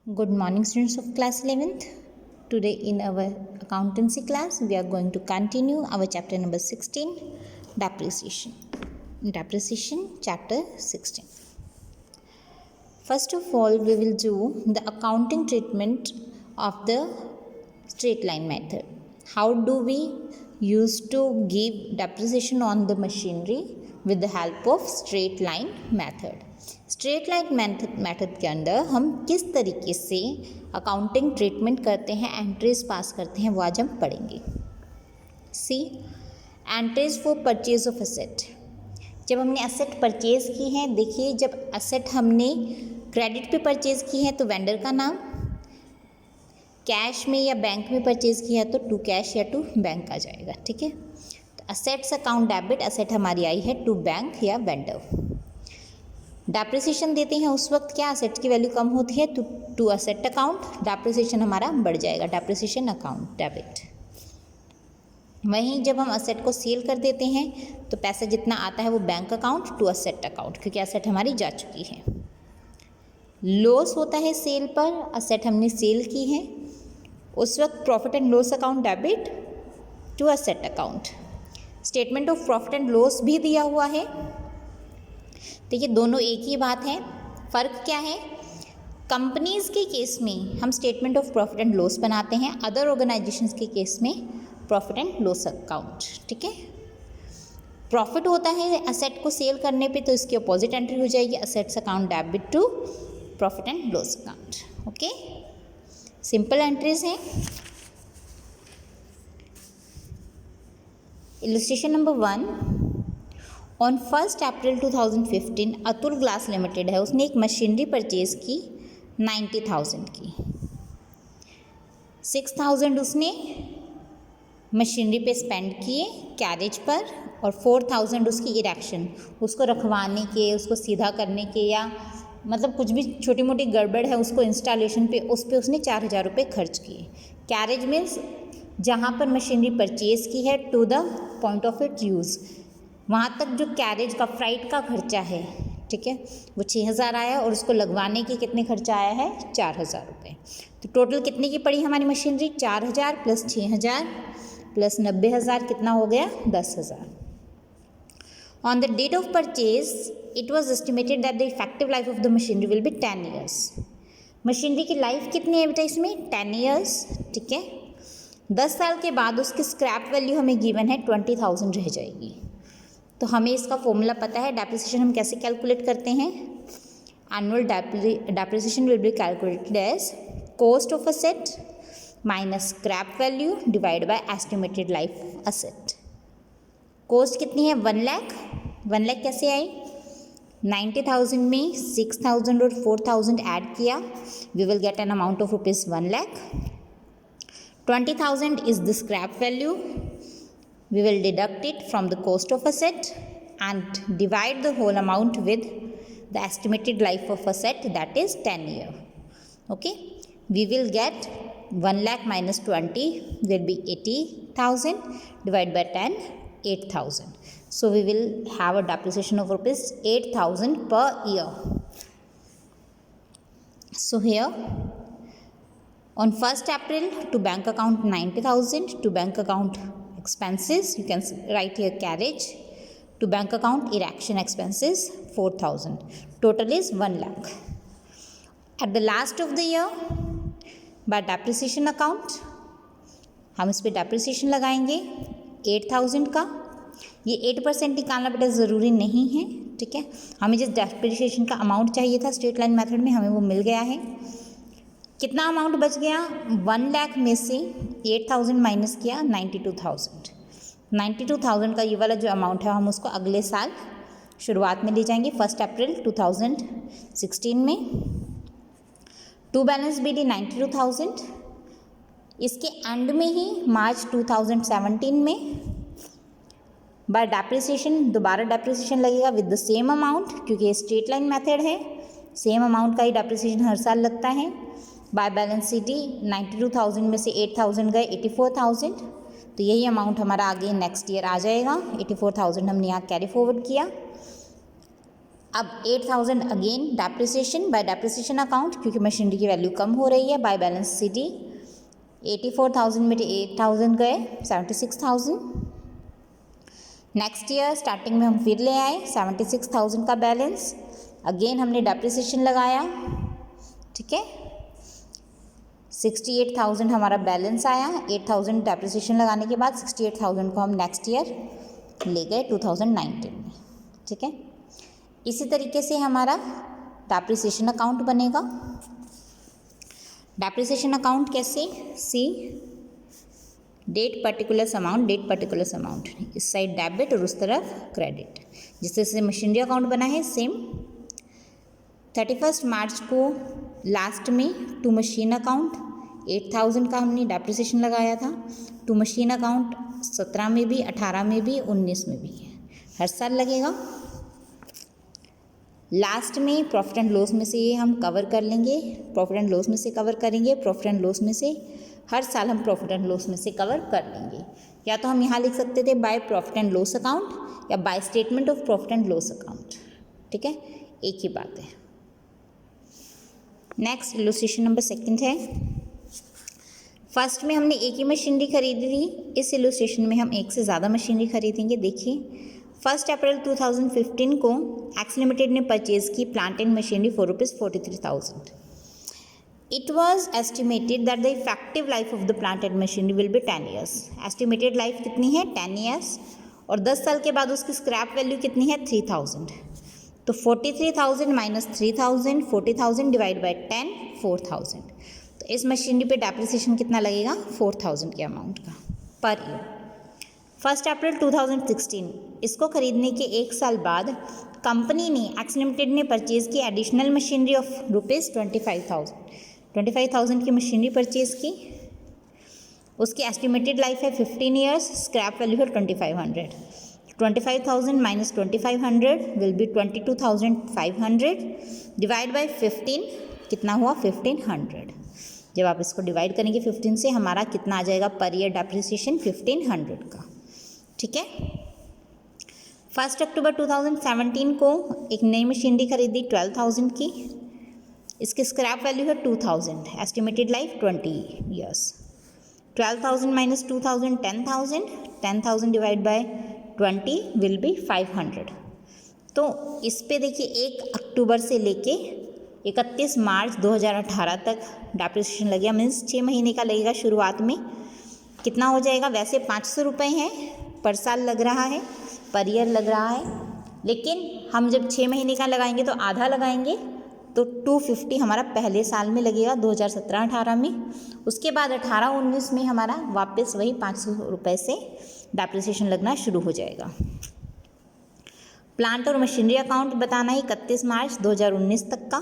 Good morning, students of class 11th. Today in our accountancy class, we are going to continue our chapter number 16, depreciation. Depreciation, chapter 16. First of all, we will do the accounting treatment of the straight line method. How do we used to give depreciation on the machinery with the help of straight line method. Straight line method के अंदर हम किस तरीके से accounting treatment करते हैं, entries pass करते हैं, वो आज हम पढ़ेंगे. See entries for purchase of asset. जब हमने एसेट परचेज की है, देखिए जब एसेट हमने क्रेडिट पे परचेज की है तो वेंडर का नाम, कैश में या बैंक में परचेज किया है तो टू कैश या टू बैंक आ जाएगा. ठीक है, तो एसेट्स अकाउंट डेबिट, एसेट हमारी आई है टू बैंक या वेंडर. डेप्रिसिएशन देते हैं उस वक्त क्या एसेट की वैल्यू कम होती है तो टू एसेट अकाउंट, डेप्रिसिएशन हमारा बढ़ जाएगा, डेप्रिसिएशन अकाउंट डेबिट. वहीं जब हम एसेट को सेल कर देते हैं तो पैसा जितना आता है वो bank account to asset account, क्योंकि एसेट हमारी जा चुकी है. लॉस होता है सेल पर, एसेट हमने सेल की है, उस वक्त profit and loss account debit to asset account. Statement of profit and loss भी दिया हुआ है. देखिए दोनों एक ही बात है. फ़र्क क्या है, कंपनीज़ के केस में हम statement of profit and loss बनाते हैं, अदर ऑर्गेनाइजेशंस के केस में प्रॉफिट एंड लॉस अकाउंट. ठीक है, प्रॉफिट होता है एसेट को सेल करने पे तो इसकी अपोजिट एंट्री हो जाएगी, assets account debit to profit and loss account. Okay, simple entries हैं. Illustration number 1. On 1 April 2015 Atul glass limited है, उसने एक मशीनरी परचेज की 90,000 की. 6,000 उसने मशीनरी पे स्पेंड किए कैरेज पर और 4,000 उसकी इरेक्शन, उसको रखवाने के, उसको सीधा करने के, या मतलब कुछ भी छोटी मोटी गड़बड़ है उसको इंस्टॉलेशन पे, उस पर उसने 4,000 रुपये खर्च किए. कैरेज मीन्स जहाँ पर मशीनरी परचेज की है to the point of it use, वहाँ तक जो कैरेज का फ्राइट का खर्चा है, ठीक है, वो 6,000 आया और उसको लगवाने के कितने खर्चा आया है 4,000 रुपये. तो टोटल कितने की पड़ी हमारी मशीनरी, 4,000 प्लस 6,000 प्लस 90,000, कितना हो गया 10,000. On the date of purchase it was estimated that the effective life of the machinery will be 10 years. Machinery की लाइफ कितनी है बेटा इसमें 10 ईयर्स. ठीक है, 10 साल के बाद उसकी स्क्रैप वैल्यू हमें गिवन है 20,000 रह जाएगी. तो हमें इसका फॉर्मूला पता है. डेप्रिसिएशन हम कैसे कैलकुलेट करते हैं, annual depreciation will be calculated as cost of asset minus scrap value divide by estimated life asset. Cost कितनी है 1 लाख. 1 लाख कैसे आई, 90,000 में 6,000 और 4,000 ऐड किया, we will get an amount of rupees 1 lakh. 20,000 is the scrap value. We will deduct it from the cost of asset and divide the whole amount with the estimated life of asset, that is 10 year. Okay, we will get 1 lakh minus 20 will be 80,000 divided by 10, 8,000. So we will have a depreciation of rupees 8,000 per year. So here on 1st April to bank account 90,000, to bank account expenses you can write here carriage, to bank account erection expenses 4,000, total is 1 lakh. At the last of the year by depreciation account हम इस पर depreciation लगाएंगे 8,000 का. ये 8% निकालना बेटा ज़रूरी नहीं है. ठीक है, हमें जिस depreciation का अमाउंट चाहिए था स्ट्रेट लाइन मेथड में हमें वो मिल गया है. कितना अमाउंट बच गया, 1 लाख में से 8,000 माइनस किया 92,000. 92,000 का ये वाला जो अमाउंट है हम उसको अगले साल शुरुआत में ले जाएंगे 1 अप्रैल 2016 में. To balance b d 92,000. इसके एंड में ही मार्च 2017 में बाय डेप्रिसिएशन दोबारा डेप्रिसिएशन लगेगा विद द सेम अमाउंट, क्योंकि ये स्ट्रेट लाइन मेथड है, सेम अमाउंट का ही डेप्रिसिएशन हर साल लगता है. बाय बैलेंस सी डी 92,000 में से 8,000 गए 84,000, तो यही अमाउंट हमारा आगे नेक्स्ट ईयर आ जाएगा. 84,000 हमने यहाँ कैरी फॉरवर्ड किया. अब 8,000 again depreciation bye depreciation account, क्योंकि मशीनरी की वैल्यू कम हो रही है, बाय बैलेंस सीडी 84,000 में 8,000 गए 76,000। नेक्स्ट ईयर स्टार्टिंग में हम फिर ले आए 76,000 का बैलेंस, अगेन हमने डेप्रिसिएशन लगाया, ठीक है। 68,000 हमारा बैलेंस आया, 8,000 डेप्रिसिएशन लगाने के बाद 68,000 को हम नेक्स्ट ईयर ले गए 2019 में, ठीक है। इसी तरीके से हमारा डेप्रिसिएशन अकाउंट बनेगा। डेप्रिसिएशन अकाउंट कैसे, सी डेट पर्टिकुलर अमाउंट, इस साइड डेबिट और उस तरफ क्रेडिट, जिस तरह से मशीनरी अकाउंट बना है सेम। 31 मार्च को लास्ट में टू मशीन अकाउंट 8,000 का हमने डेप्रिसिएशन लगाया था। टू मशीन अकाउंट 17 में भी, 18 में भी, 19 में भी हर साल लगेगा। लास्ट में प्रॉफिट एंड लॉस में से ये हम कवर कर लेंगे, प्रॉफिट एंड लॉस में से कवर करेंगे, प्रॉफिट एंड लॉस में से हर साल हम प्रॉफिट एंड लॉस में से कवर कर लेंगे। या तो हम यहाँ लिख सकते थे by profit and loss account या by statement of profit and loss account, ठीक है, एक ही बात है। नेक्स्ट इलस्ट्रेशन नंबर 2 है। फर्स्ट में हमने एक ही मशीनरी खरीदी थी, इस इलस्ट्रेशन में हम एक से ज़्यादा मशीनरी खरीदेंगे। देखिए 1 अप्रैल 2015 को एक्स लिमिटेड ने परचेज की plant and machinery for ₹43,000। It was estimated that the effective life of the plant and machinery will be 10 years. Estimated life कितनी है 10 years, और 10 साल के बाद उसकी स्क्रैप वैल्यू कितनी है 3,000। तो 43,000 माइनस 3,000, 40,000 डिवाइड बाई 10, 4,000। तो इस मशीनरी पे डेप्रिसिएशन कितना लगेगा 4,000 के अमाउंट का पर ईयर। 1 अप्रैल 2016 इसको खरीदने के एक साल बाद कंपनी ने एक्स लिमिटेड ने परचेज़ की एडिशनल मशीनरी ऑफ ₹25,000 की मशीनरी परचेज़ की। उसकी एस्टिमेटेड लाइफ है 15 ईयर्स, स्क्रैप वैल्यू है 2,500। 25,000 minus 2,500 will be 22,500 divide by 15 कितना हुआ 1,500। जब आप इसको डिवाइड करेंगे 15 से हमारा कितना आ जाएगा पर ईयर डेप्रिसिएशन 1,500 का, ठीक है। 1 अक्टूबर 2017 को एक नई मशीनरी खरीदी 12,000 की, इसकी स्क्रैप वैल्यू है 2,000, estimated life 20 years. 12,000 minus 2,000 10,000, 10,000 divide by 20 will be 500। तो इस पे देखिए 1 अक्टूबर से लेके 31 मार्च 2018 तक डेप्रिसिएशन लगेगा, मीन्स 6 महीने का लगेगा। शुरुआत में कितना हो जाएगा, वैसे 500 रुपये हैं पर साल लग रहा है, पर ईयर लग रहा है, लेकिन हम जब 6 महीने का लगाएंगे तो आधा लगाएंगे, तो 250 हमारा पहले साल में लगेगा 2017-18 में। उसके बाद 18-19 में हमारा वापस वही 500 रुपये से डेप्रिसिएशन लगना शुरू हो जाएगा। प्लांट और मशीनरी अकाउंट बताना है 31 मार्च 2019 तक का।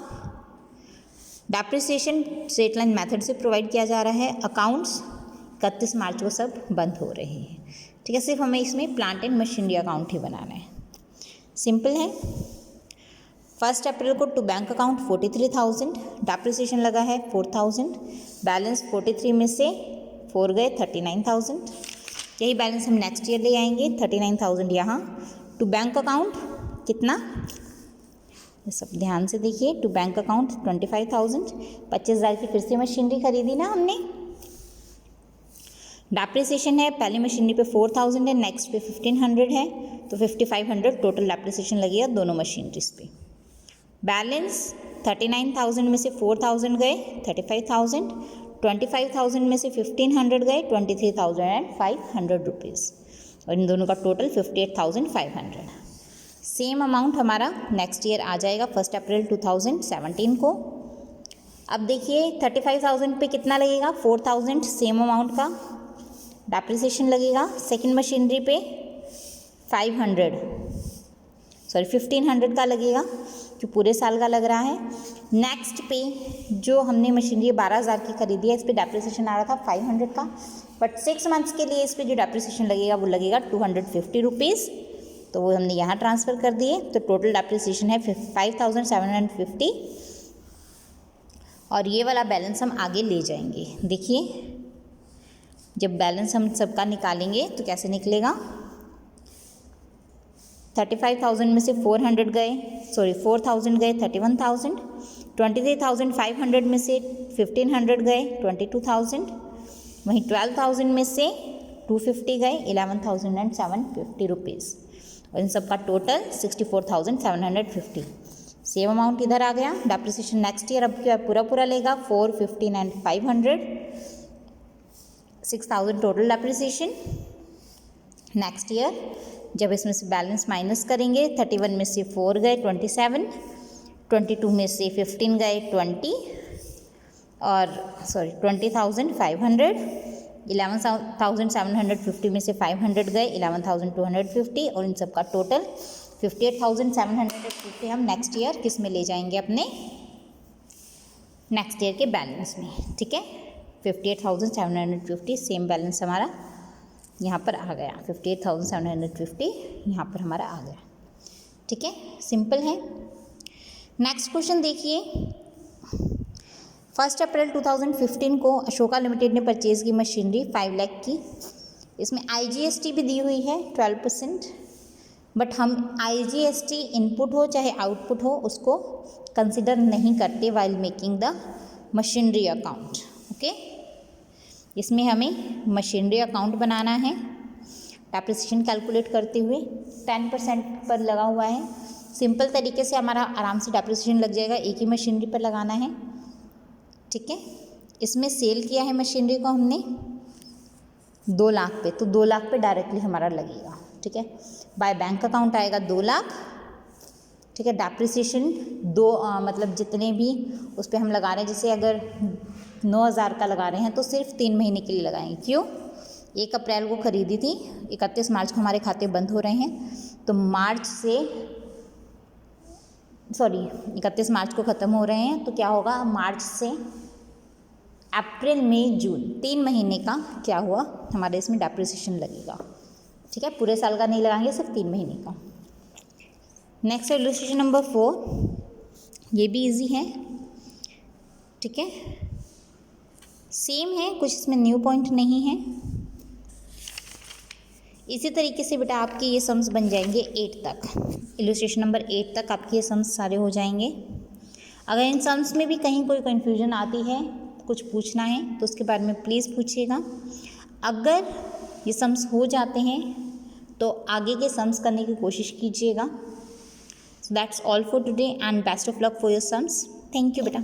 डेप्रिसिएशन स्ट्रेट लाइन मेथड से प्रोवाइड किया जा रहा है। अकाउंट्स 31 मार्च को सब बंद हो रहे हैं, ठीक है। सिर्फ हमें इसमें प्लांट एंड मशीनरी अकाउंट ही बनाना है, सिंपल है। 1 अप्रैल को टू बैंक अकाउंट 43,000, डेप्रिसिएशन लगा है 4,000, बैलेंस 43 में से 4 गए 39,000। यही बैलेंस हम नेक्स्ट ईयर ले आएंगे 39,000 यहाँ। टू बैंक अकाउंट कितना, ये सब ध्यान से देखिए। टू बैंक अकाउंट 25,000, 25,000 की फिर से मशीनरी खरीदी ना हमने। डेप्रिसिएशन है पहली मशीनरी पे 4,000 है, नेक्स्ट पे 1,500 है, तो 5,500 टोटल डेप्रिसिएशन लगेगा दोनों मशीनरीज पे। बैलेंस 39,000 में से 4,000 गए 35,000, 25,000 में से 1,500 गए 23,500 रुपीज़, और इन दोनों का टोटल 58,500। सेम अमाउंट हमारा नेक्स्ट ईयर आ जाएगा 1 अप्रैल 2017 को। अब देखिए 35,000 पे कितना लगेगा 4,000 सेम अमाउंट का डेप्रिसिएशन लगेगा। सेकंड मशीनरी पे 1,500 का लगेगा जो पूरे साल का लग रहा है। नेक्स्ट पे जो हमने मशीनरी 12,000 की खरीदी है, इस पर डेप्रिसिएशन आ रहा था 500 का, बट 6 मंथ्स के लिए इस पर जो डेप्रिसिएशन लगेगा वो लगेगा 250 रुपीज़, तो वो हमने यहाँ ट्रांसफ़र कर दिए। तो टोटल डेप्रिसिएशन है 5,750, और ये वाला बैलेंस हम आगे ले जाएंगे। देखिए जब बैलेंस हम सबका निकालेंगे तो कैसे निकलेगा, 35,000 में से 400 गए, सॉरी 4,000 गए 31,000, 23,500 में से 1,500 गए 22,000, वहीं 12,000 में से 250 गए 11,750 रुपीज़, और इन सब का टोटल 64,750। सेम अमाउंट इधर आ गया। डेप्रिसिएशन नेक्स्ट ईयर अब क्या पूरा पूरा लेगा, 4, 15 and 500, 6,000 total depreciation. Next year जब इसमें से बैलेंस माइनस करेंगे, 31 में से 4 गए 27, 22 में से 15 गए 20, और 20,500, 11,750 में से 500 गए 11,250, और इन सब का टोटल 58,750 हम नेक्स्ट ईयर किस में ले जाएंगे, अपने नेक्स्ट ईयर के बैलेंस में। ठीक है, 58,750 सेम बैलेंस हमारा यहाँ पर आ गया, 58,750 यहाँ पर हमारा आ गया। ठीक है, सिंपल है। नेक्स्ट क्वेश्चन देखिए, 1 अप्रैल 2015 को अशोका लिमिटेड ने परचेज़ की मशीनरी 5 लाख की। इसमें IGST भी दी हुई है 12%, बट हम IGST इनपुट हो चाहे आउटपुट हो उसको कंसिडर नहीं करते while making the machinery account. Okay, इसमें हमें मशीनरी अकाउंट बनाना है। डेप्रिसिएशन कैलकुलेट करते हुए 10% पर लगा हुआ है। सिंपल तरीके से हमारा आराम से डेप्रिसिएशन लग जाएगा, एक ही मशीनरी पर लगाना है। ठीक है, इसमें सेल किया है मशीनरी को हमने 2 लाख पे, तो 2 लाख पे डायरेक्टली हमारा लगेगा। ठीक है, बाय बैंक अकाउंट आएगा 2 लाख। ठीक है, डेप्रिसिएशन मतलब जितने भी उस पर हम लगा रहे हैं, जैसे अगर 9,000 का लगा रहे हैं तो सिर्फ 3 महीने के लिए लगाएंगे। क्यों? 1 अप्रैल को खरीदी थी, 31 मार्च को हमारे खाते बंद हो रहे हैं, तो 31 मार्च को ख़त्म हो रहे हैं, तो क्या होगा, मार्च से अप्रैल मई जून 3 महीने का क्या हुआ हमारे इसमें डेप्रिसिएशन लगेगा। ठीक है, पूरे साल का नहीं लगाएंगे, सिर्फ 3 महीने का। नेक्स्ट इलस्ट्रेशन नंबर 4, ये भी इजी है। ठीक है, सेम है, कुछ इसमें न्यू पॉइंट नहीं है। इसी तरीके से बेटा आपके ये सम्स बन जाएंगे 8 तक। इलस्ट्रेशन नंबर 8 तक आपके ये सम्स सारे हो जाएंगे। अगर इन सम्स में भी कहीं कोई कन्फ्यूजन आती है, कुछ पूछना है तो उसके बारे में प्लीज़ पूछिएगा। अगर ये सम्स हो जाते हैं तो आगे के सम्स करने की कोशिश कीजिएगा। So that's all for today and best of luck for your sums. Thank you बेटा।